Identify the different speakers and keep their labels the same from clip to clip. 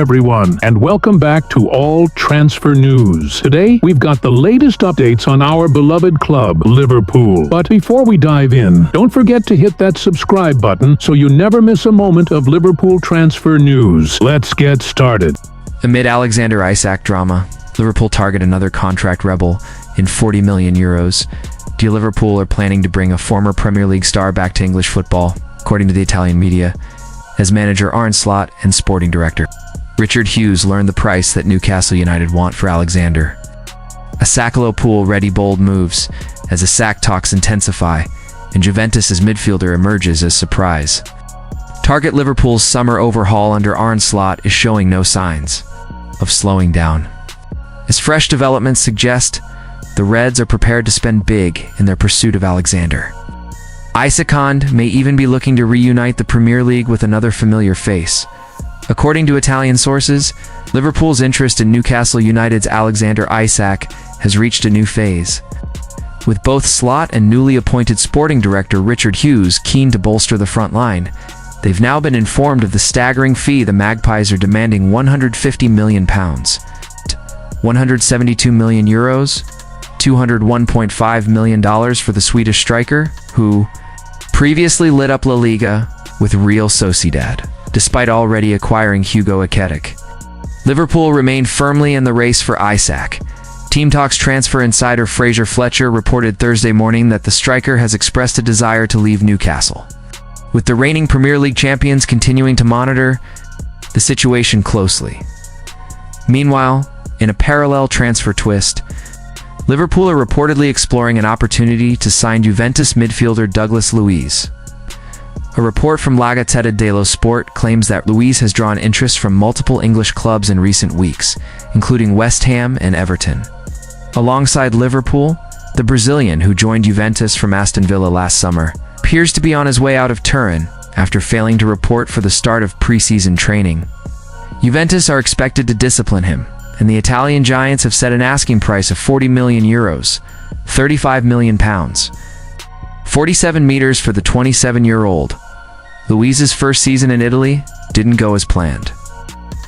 Speaker 1: everyone, and welcome back to All Transfer News. Today, we've got the latest updates on our beloved club, Liverpool. But before we dive in, don't forget to hit that subscribe button so you never miss a moment of Liverpool transfer news. Let's get started.
Speaker 2: Amid Alexander Isak drama, Liverpool target another contract rebel in €40 million. Liverpool are planning to bring a former Premier League star back to English football, according to the Italian media, as manager Arne Slot and sporting director Richard Hughes learned the price that Newcastle United want for Alexander. A Sakalo ready bold moves as Isak talks intensify, and Juventus' midfielder emerges as surprise. Target Liverpool's summer overhaul under Arne Slot is showing no signs of slowing down. As fresh developments suggest, the Reds are prepared to spend big in their pursuit of Alexander. Isak may even be looking to reunite the Premier League with another familiar face. According to Italian sources, Liverpool's interest in Newcastle United's Alexander Isak has reached a new phase, with both Slot and newly appointed sporting director Richard Hughes keen to bolster the front line. They've now been informed of the staggering fee the Magpies are demanding: £150 million, €172 million, $201.5 million for the Swedish striker, who previously lit up La Liga with Real Sociedad, despite already acquiring Hugo Ekitike. Liverpool remained firmly in the race for Isak. Team Talks transfer insider Fraser Fletcher reported Thursday morning that the striker has expressed a desire to leave Newcastle, with the reigning Premier League champions continuing to monitor the situation closely. Meanwhile, in a parallel transfer twist, Liverpool are reportedly exploring an opportunity to sign Juventus midfielder Douglas Luiz. A report from La Gazzetta dello Sport claims that Luiz has drawn interest from multiple English clubs in recent weeks, including West Ham and Everton. Alongside Liverpool, the Brazilian, who joined Juventus from Aston Villa last summer, appears to be on his way out of Turin after failing to report for the start of pre-season training. Juventus are expected to discipline him, and the Italian giants have set an asking price of €40 million, £35 million, 47 meters for the 27-year-old. Luiz's first season in Italy didn't go as planned.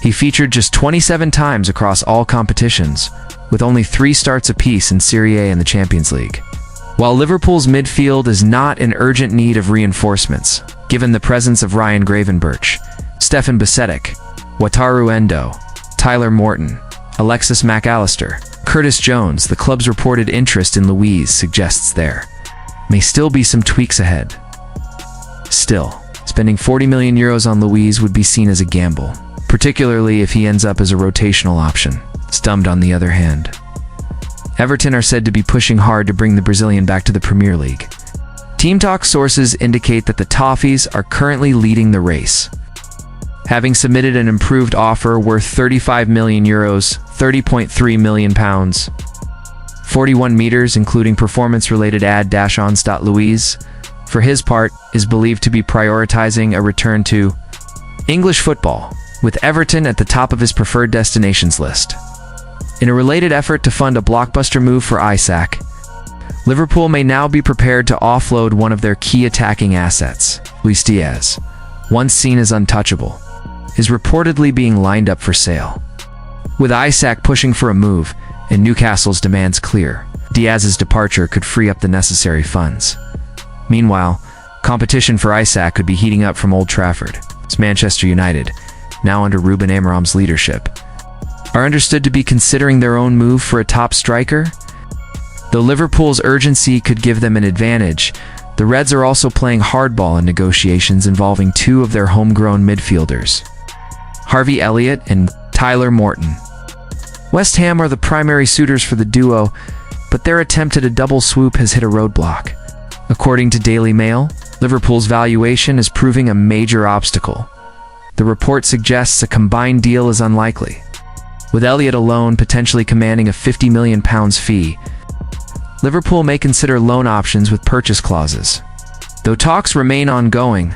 Speaker 2: He featured just 27 times across all competitions, with only 3 starts apiece in Serie A and the Champions League. While Liverpool's midfield is not in urgent need of reinforcements, given the presence of Ryan Gravenberch, Stefan Bajcetic, Wataru Endo, Tyler Morton, Alexis McAllister, Curtis Jones, the club's reported interest in Luiz suggests there may still be some tweaks ahead. Still, spending €40 million on Luiz would be seen as a gamble, particularly if he ends up as a rotational option. Stumped on the other hand. Everton are said to be pushing hard to bring the Brazilian back to the Premier League. Team Talk sources indicate that the Toffees are currently leading the race, having submitted an improved offer worth €35 million, £30.3 million, 41 meters, including performance-related add-ons. Luiz, for his part, is believed to be prioritizing a return to English football, with Everton at the top of his preferred destinations list. In a related effort to fund a blockbuster move for Isak, Liverpool may now be prepared to offload one of their key attacking assets. Luis Diaz, once seen as untouchable, is reportedly being lined up for sale. With Isak pushing for a move and Newcastle's demands clear, Diaz's departure could free up the necessary funds. Meanwhile, competition for Isak could be heating up from Old Trafford, as Manchester United, now under Ruben Amorim's leadership, are understood to be considering their own move for a top striker. Though Liverpool's urgency could give them an advantage, the Reds are also playing hardball in negotiations involving 2 of their homegrown midfielders, Harvey Elliott and Tyler Morton. West Ham are the primary suitors for the duo, but their attempt at a double swoop has hit a roadblock. According to Daily Mail, Liverpool's valuation is proving a major obstacle. The report suggests a combined deal is unlikely, with Elliott alone potentially commanding a £50 million fee. Liverpool may consider loan options with purchase clauses. Though talks remain ongoing,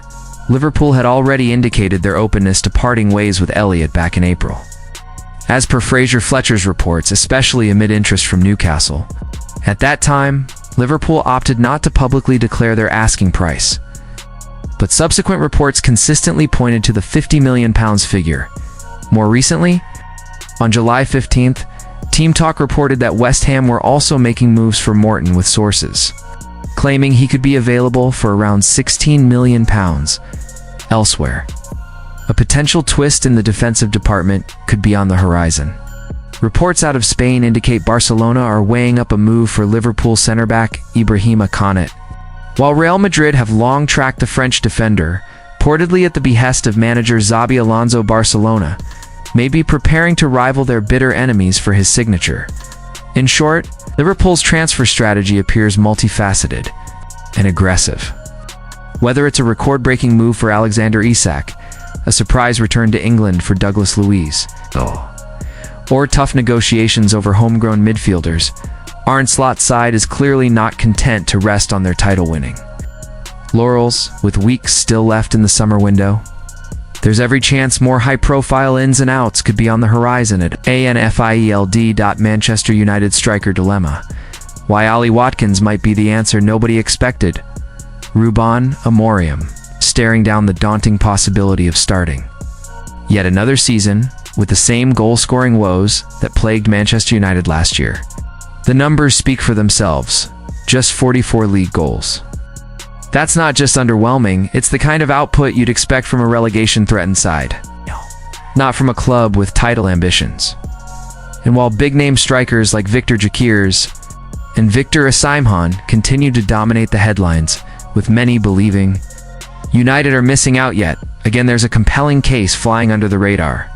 Speaker 2: Liverpool had already indicated their openness to parting ways with Elliott back in April. As per Fraser Fletcher's reports, especially amid interest from Newcastle, at that time, Liverpool opted not to publicly declare their asking price, but subsequent reports consistently pointed to the £50 million figure, More recently, on July 15th, Team Talk reported that West Ham were also making moves for Morton with sources, claiming he could be available for around £16 million elsewhere. A potential twist in the defensive department could be on the horizon. Reports out of Spain indicate Barcelona are weighing up a move for Liverpool centre-back Ibrahima Konaté, while Real Madrid have long tracked the French defender, reportedly at the behest of manager Xabi Alonso. Barcelona may be preparing to rival their bitter enemies for his signature. In short, Liverpool's transfer strategy appears multifaceted and aggressive. Whether it's a record-breaking move for Alexander Isak, a surprise return to England for Douglas Luiz, or tough negotiations over homegrown midfielders, Arne Slot's side is clearly not content to rest on their title-winning laurels, with weeks still left in the summer window. There's every chance more high-profile ins and outs could be on the horizon at ANFIELD. Manchester United striker dilemma. Why Ollie Watkins might be the answer nobody expected. Ruben Amorim, staring down the daunting possibility of starting yet another season with the same goal-scoring woes that plagued Manchester United last year. The numbers speak for themselves, just 44 league goals. That's not just underwhelming, it's the kind of output you'd expect from a relegation-threatened side, not from a club with title ambitions. And while big-name strikers like Victor Gyökeres and Victor Osimhen continue to dominate the headlines, with many believing United are missing out yet, again there's a compelling case flying under the radar.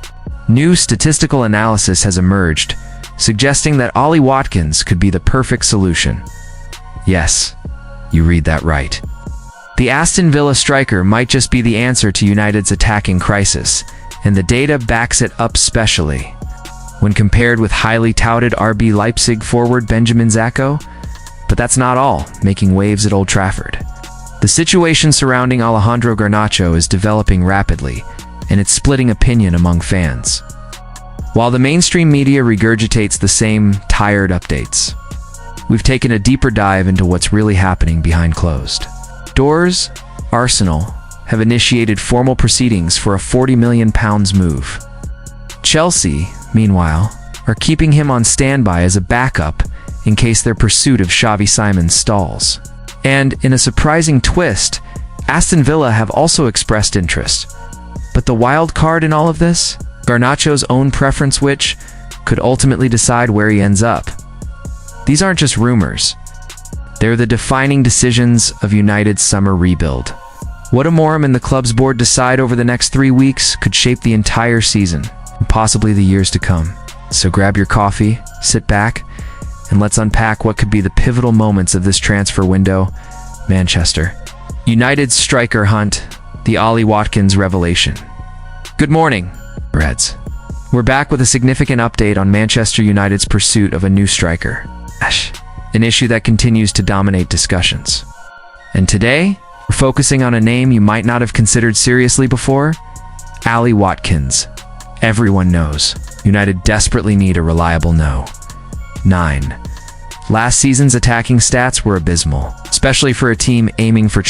Speaker 2: New statistical analysis has emerged, suggesting that Ollie Watkins could be the perfect solution. Yes, you read that right. The Aston Villa striker might just be the answer to United's attacking crisis, and the data backs it up, especially when compared with highly touted RB Leipzig forward Benjamin Zacco. But that's not all, making waves at Old Trafford. The situation surrounding Alejandro Garnacho is developing rapidly, and it's splitting opinion among fans. While the mainstream media regurgitates the same tired updates, we've taken a deeper dive into what's really happening behind closed doors. Arsenal have initiated formal proceedings for a £40 million move. Chelsea, meanwhile, are keeping him on standby as a backup in case their pursuit of Xavi Simons stalls. And, in a surprising twist, Aston Villa have also expressed interest. But the wild card in all of this? Garnacho's own preference, which could ultimately decide where he ends up. These aren't just rumors. They're the defining decisions of United's summer rebuild. What Amorim and the club's board decide over the next 3 weeks could shape the entire season, and possibly the years to come. So grab your coffee, sit back, and let's unpack what could be the pivotal moments of this transfer window. Manchester United's striker hunt, the Ollie Watkins revelation. Good morning, Reds. We're back with a significant update on Manchester United's pursuit of a new striker. An issue that continues to dominate discussions. And today, we're focusing on a name you might not have considered seriously before, Ollie Watkins. Everyone knows United desperately need a reliable 9. Last season's attacking stats were abysmal, especially for a team aiming for